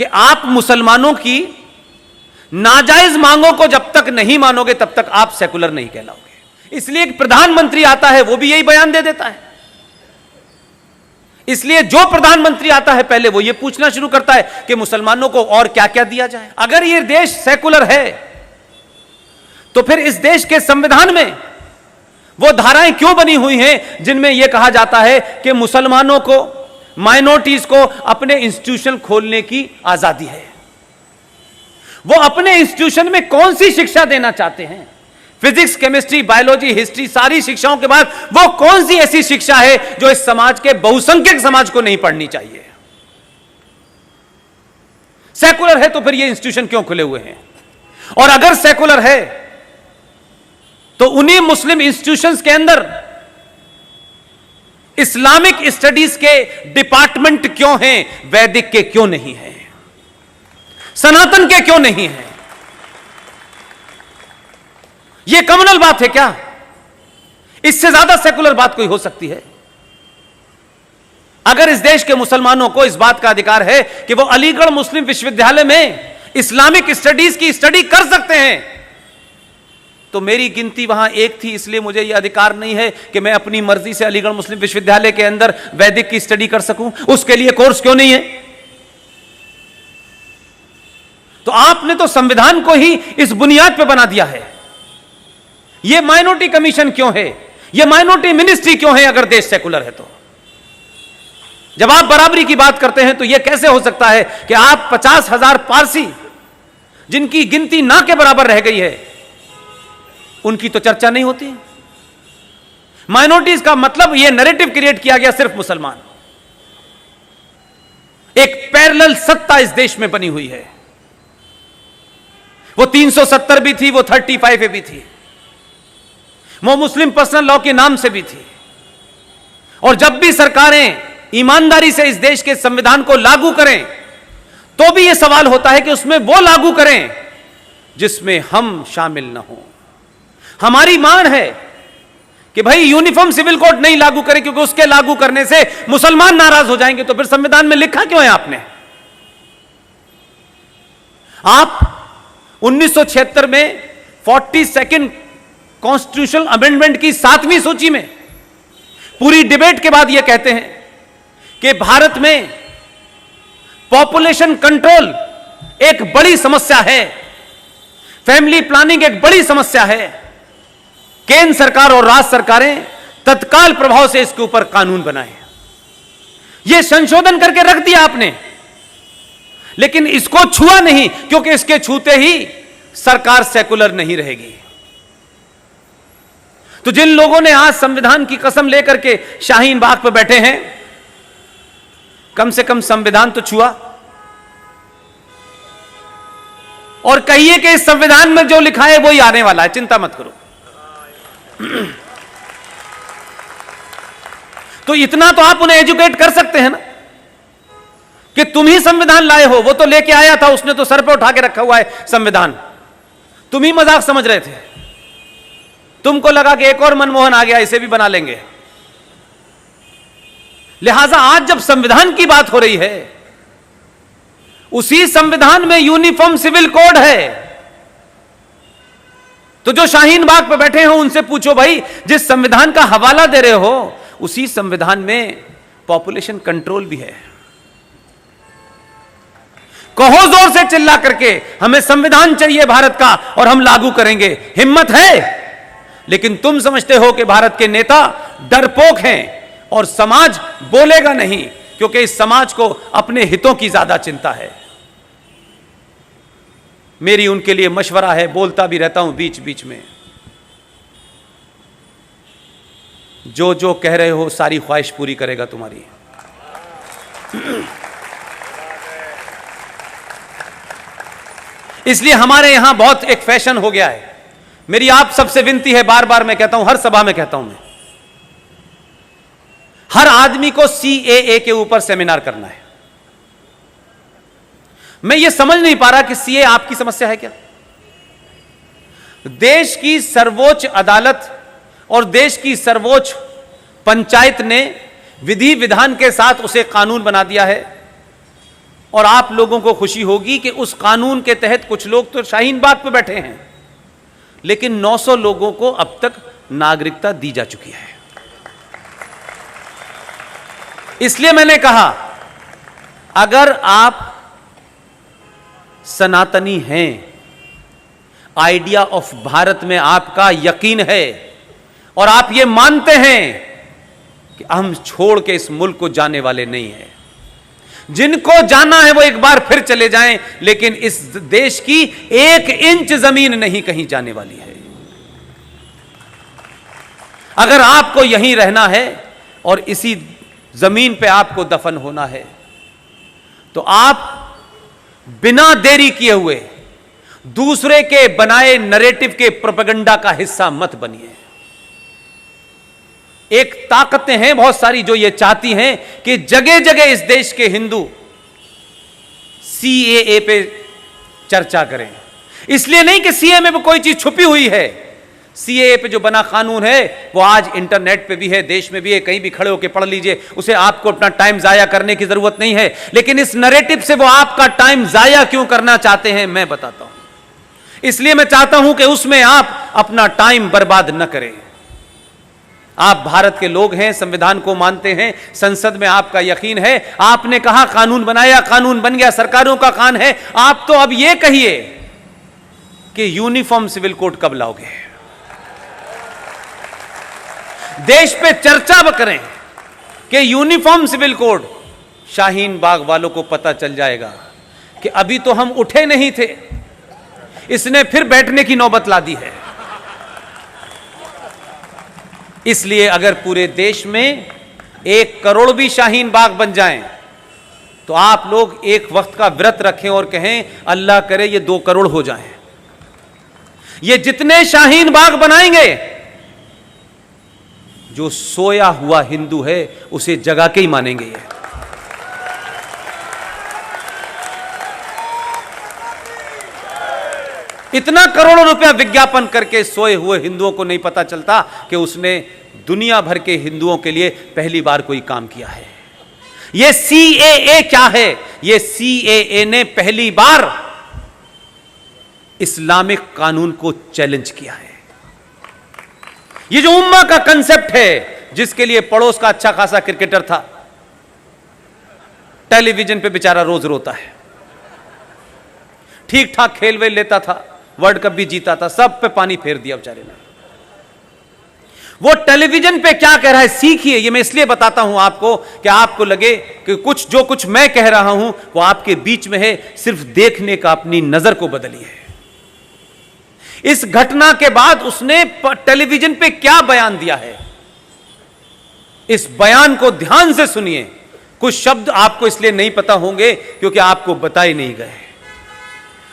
कि आप मुसलमानों की नाजायज मांगों को जब तक नहीं मानोगे तब तक आप सेकुलर नहीं कहलाओगे। इसलिए एक प्रधानमंत्री आता है वो भी यही बयान दे देता है। इसलिए जो प्रधानमंत्री आता है पहले वो ये पूछना शुरू करता है कि मुसलमानों को और क्या क्या दिया जाए। अगर ये देश सेकुलर है तो फिर इस देश के संविधान में वो धाराएं क्यों बनी हुई हैं जिनमें यह कहा जाता है कि मुसलमानों को, माइनॉरिटीज को अपने इंस्टीट्यूशन खोलने की आजादी है। वो अपने इंस्टीट्यूशन में कौन सी शिक्षा देना चाहते हैं? फिजिक्स, केमिस्ट्री, बायोलॉजी, हिस्ट्री, सारी शिक्षाओं के बाद वो कौन सी ऐसी शिक्षा है जो इस समाज के बहुसंख्यक समाज को नहीं पढ़नी चाहिए? सेकुलर है तो फिर ये इंस्टीट्यूशन क्यों खुले हुए हैं? और अगर सेकुलर है तो उन्हीं मुस्लिम इंस्टीट्यूशंस के अंदर इस्लामिक स्टडीज के डिपार्टमेंट क्यों हैं? वैदिक के क्यों नहीं है? सनातन के क्यों नहीं है? यह कम्युनल बात है क्या? इससे ज्यादा सेकुलर बात कोई हो सकती है? अगर इस देश के मुसलमानों को इस बात का अधिकार है कि वो अलीगढ़ मुस्लिम विश्वविद्यालय में इस्लामिक स्टडीज की स्टडी कर सकते हैं, तो मेरी गिनती वहां एक थी, इसलिए मुझे यह अधिकार नहीं है कि मैं अपनी मर्जी से अलीगढ़ मुस्लिम विश्वविद्यालय के अंदर वैदिक की स्टडी कर सकूं। उसके लिए कोर्स क्यों नहीं है? तो आपने तो संविधान को ही इस बुनियाद पर बना दिया है। यह माइनॉरिटी कमीशन क्यों है? यह माइनॉरिटी मिनिस्ट्री क्यों है अगर देश सेकुलर है? तो जब आप बराबरी की बात करते हैं तो यह कैसे हो सकता है कि आप 50,000 पारसी जिनकी गिनती ना के बराबर रह गई है उनकी तो चर्चा नहीं होती? माइनॉरिटीज का मतलब यह नैरेटिव क्रिएट किया गया सिर्फ मुसलमान। एक पैरेलल सत्ता इस देश में बनी हुई है। वो 370 भी थी, वो 35 भी थी, वो मुस्लिम पर्सनल लॉ के नाम से भी थी। और जब भी सरकारें ईमानदारी से इस देश के संविधान को लागू करें तो भी यह सवाल होता है कि उसमें वो लागू करें जिसमें हम शामिल ना हो। हमारी मांग है कि भाई यूनिफॉर्म सिविल कोड नहीं लागू करें, क्योंकि उसके लागू करने से मुसलमान नाराज हो जाएंगे। तो फिर संविधान में लिखा क्यों है आपने? आप 1976 में 42nd कॉन्स्टिट्यूशनल अमेंडमेंट की 7वीं सूची में पूरी डिबेट के बाद यह कहते हैं कि भारत में पॉपुलेशन कंट्रोल एक बड़ी समस्या है, फैमिली प्लानिंग एक बड़ी समस्या है। केंद्र सरकार और राज्य सरकारें तत्काल प्रभाव से इसके ऊपर कानून बनाएं। यह संशोधन करके रख दिया आपने, लेकिन इसको छुआ नहीं, क्योंकि इसके छूते ही सरकार सेकुलर नहीं रहेगी। तो जिन लोगों ने आज संविधान की कसम लेकर के शाहीन बाग पर बैठे हैं, कम से कम संविधान तो छुआ और कहिए कि इस संविधान में जो लिखा है वही आने वाला है, चिंता मत करो। तो इतना तो आप उन्हें एजुकेट कर सकते हैं ना कि तुम ही संविधान लाए हो। वो तो लेके आया था, उसने तो सर पे उठा के रखा हुआ है संविधान, तुम ही मजाक समझ रहे थे। तुमको लगा कि एक और मनमोहन आ गया, इसे भी बना लेंगे। लिहाजा आज जब संविधान की बात हो रही है, उसी संविधान में यूनिफॉर्म सिविल कोड है। तो जो शाहीन बाग पे बैठे हो उनसे पूछो, भाई जिस संविधान का हवाला दे रहे हो उसी संविधान में पॉपुलेशन कंट्रोल भी है। कहो जोर से चिल्ला करके, हमें संविधान चाहिए भारत का और हम लागू करेंगे। हिम्मत है, लेकिन तुम समझते हो कि भारत के नेता डरपोक हैं और समाज बोलेगा नहीं, क्योंकि इस समाज को अपने हितों की ज्यादा चिंता है। मेरी उनके लिए मशवरा है, बोलता भी रहता हूं बीच बीच में, जो जो कह रहे हो सारी ख्वाहिश पूरी करेगा तुम्हारी। इसलिए हमारे यहां बहुत एक फैशन हो गया है। मेरी आप सबसे विनती है, बार बार मैं कहता हूं, हर सभा में कहता हूं, मैं हर आदमी को CAA के ऊपर सेमिनार करना है। मैं ये समझ नहीं पा रहा कि CAA आपकी समस्या है क्या? देश की सर्वोच्च अदालत और देश की सर्वोच्च पंचायत ने विधि विधान के साथ उसे कानून बना दिया है और आप लोगों को खुशी होगी कि उस कानून के तहत कुछ लोग तो शाहीन बाग पे बैठे हैं, लेकिन 900 लोगों को अब तक नागरिकता दी जा चुकी है। इसलिए मैंने कहा, अगर आप सनातनी हैं, आइडिया ऑफ भारत में आपका यकीन है और आप ये मानते हैं कि हम छोड़ के इस मुल्क को जाने वाले नहीं हैं, जिनको जाना है वो एक बार फिर चले जाएं, लेकिन इस देश की 1 इंच जमीन नहीं कहीं जाने वाली है। अगर आपको यहीं रहना है और इसी जमीन पे आपको दफन होना है, तो आप बिना देरी किए हुए दूसरे के बनाए नैरेटिव के प्रोपेगेंडा का हिस्सा मत बनिए। एक ताकतें हैं बहुत सारी जो ये चाहती हैं कि जगह जगह इस देश के हिंदू सीएए पे चर्चा करें। इसलिए नहीं कि सीएए में कोई चीज छुपी हुई है, सीएए पे जो बना कानून है वो आज इंटरनेट पे भी है, देश में भी है, कहीं भी खड़े होकर पढ़ लीजिए, उसे आपको अपना टाइम जाया करने की जरूरत नहीं है। लेकिन इस नैरेटिव से वो आपका टाइम जाया क्यों करना चाहते हैं मैं बताता हूं। इसलिए मैं चाहता हूं कि उसमें आप अपना टाइम बर्बाद न करें। आप भारत के लोग हैं, संविधान को मानते हैं, संसद में आपका यकीन है, आपने कहा कानून बनाया, कानून बन गया, सरकारों का कान है। आप तो अब यह कहिए कि यूनिफॉर्म सिविल कोड कब लाओगे, देश पे चर्चा करें कि uniform civil code. Shaheen Bagh वालों को पता चल जाएगा कि अभी तो हम उठे नहीं थे, इसने फिर बैठने की नौबत ला दी है। इसलिए अगर पूरे देश में 1 करोड़ भी शाहीन बाग बन जाएं, तो आप लोग एक वक्त का व्रत रखें और कहें अल्लाह करे ये 2 करोड़ हो जाएं। ये जितने शाहीन बाग बनाएंगे, जो सोया हुआ हिंदू है उसे जगा के ही मानेंगे। ये इतना करोड़ों रुपया विज्ञापन करके सोए हुए हिंदुओं को नहीं पता चलता कि उसने दुनिया भर के हिंदुओं के लिए पहली बार कोई काम किया है। यह सीएए क्या है? यह सीएए ने पहली बार इस्लामिक कानून को चैलेंज किया है। ये जो उम्मा का कंसेप्ट है, जिसके लिए पड़ोस का अच्छा खासा क्रिकेटर था, टेलीविजन पे बेचारा रोज रोता है, ठीक ठाक खेल वेल लेता था, वर्ल्ड कप भी जीता था, सब पे पानी फेर दिया बेचारे ने। वो टेलीविजन पे क्या कह रहा है सीखिए। ये मैं इसलिए बताता हूं आपको कि आपको लगे कि जो कुछ मैं कह रहा हूं वो आपके बीच में है, सिर्फ देखने का अपनी नजर को बदलिए। इस घटना के बाद उसने टेलीविजन पे क्या बयान दिया है, इस बयान को ध्यान से सुनिए। कुछ शब्द आपको इसलिए नहीं पता होंगे क्योंकि आपको बताए नहीं गए।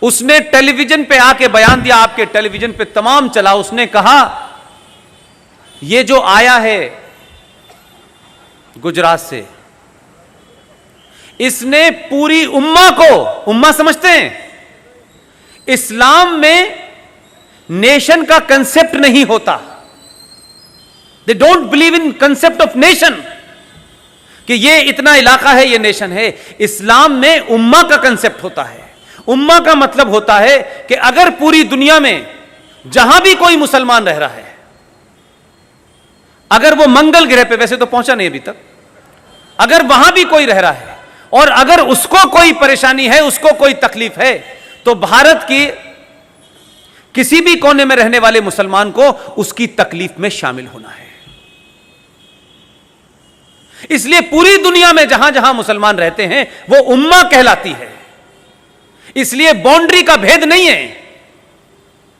उसने टेलीविजन पे आके बयान दिया, आपके टेलीविजन पे तमाम चला। उसने कहा ये जो आया है गुजरात से, इसने पूरी उम्मा को, उम्मा समझते हैं, इस्लाम में नेशन का कंसेप्ट नहीं होता। They don't believe in concept of nation, कि ये इतना इलाका है, ये नेशन है। इस्लाम में उम्मा का कंसेप्ट होता है। उम्मा का मतलब होता है कि अगर पूरी दुनिया में जहां भी कोई मुसलमान रह रहा है, अगर वो मंगल ग्रह पे, वैसे तो पहुंचा नहीं अभी तक, अगर वहां भी कोई रह रहा है और अगर उसको कोई परेशानी है, उसको कोई तकलीफ है, तो भारत की किसी भी कोने में रहने वाले मुसलमान को उसकी तकलीफ में शामिल होना है। इसलिए पूरी दुनिया में जहां जहां मुसलमान रहते हैं वो उम्मा कहलाती है। इसलिए बाउंड्री का भेद नहीं है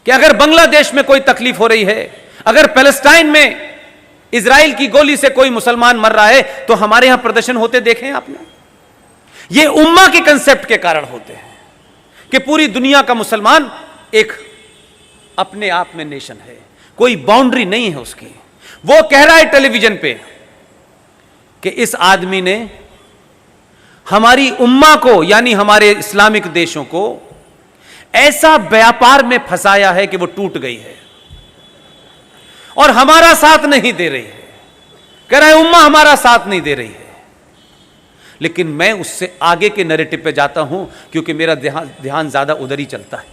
कि अगर बांग्लादेश में कोई तकलीफ हो रही है, अगर पैलेस्टाइन में इजराइल की गोली से कोई मुसलमान मर रहा है, तो हमारे यहां प्रदर्शन होते देखे हैं आपने? ये उम्मा के कंसेप्ट के कारण होते हैं कि पूरी दुनिया का मुसलमान एक अपने आप में नेशन है, कोई बाउंड्री नहीं है उसकी। वो कह रहा है टेलीविजन पे कि इस आदमी ने हमारी उम्मा को, यानी हमारे इस्लामिक देशों को, ऐसा व्यापार में फंसाया है कि वो टूट गई है और हमारा साथ नहीं दे रही है। कह रहा है उम्मा हमारा साथ नहीं दे रही है। लेकिन मैं उससे आगे के नैरेटिव पे जाता हूं, क्योंकि मेरा ध्यान ज्यादा उधर ही चलता है,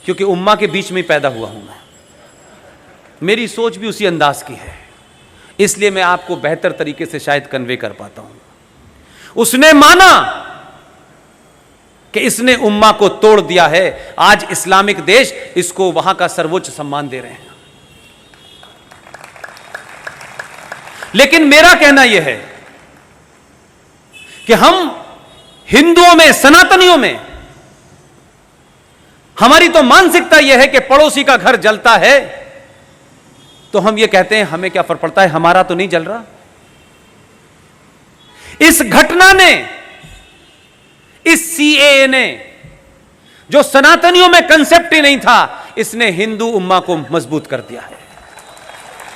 क्योंकि उम्मा के बीच में पैदा हुआ हूं मैं, मेरी सोच भी उसी अंदाज की है, इसलिए मैं आपको बेहतर तरीके से शायद कन्वे कर पाता हूं। उसने माना कि इसने उम्मा को तोड़ दिया है, आज इस्लामिक देश इसको वहां का सर्वोच्च सम्मान दे रहे हैं। लेकिन मेरा कहना यह है कि हम हिंदुओं में, सनातनियों में, हमारी तो मानसिकता यह है कि पड़ोसी का घर जलता है तो हम यह कहते हैं हमें क्या फर्क पड़ता है, हमारा तो नहीं जल रहा। इस घटना ने, इस सीएए ने, जो सनातनियों में कंसेप्ट ही नहीं था, इसने हिंदू उम्मा को मजबूत कर दिया है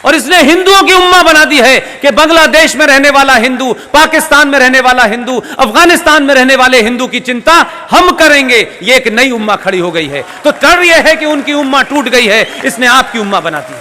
और इसने हिंदुओं की उम्मा बना दी है कि बांग्लादेश में रहने वाला हिंदू, पाकिस्तान में रहने वाला हिंदू, अफगानिस्तान में रहने वाले हिंदू की चिंता हम करेंगे। ये एक नई उम्मा खड़ी हो गई है। तो डर यह है कि उनकी उम्मा टूट गई है, इसने आपकी उम्मा बना दी है।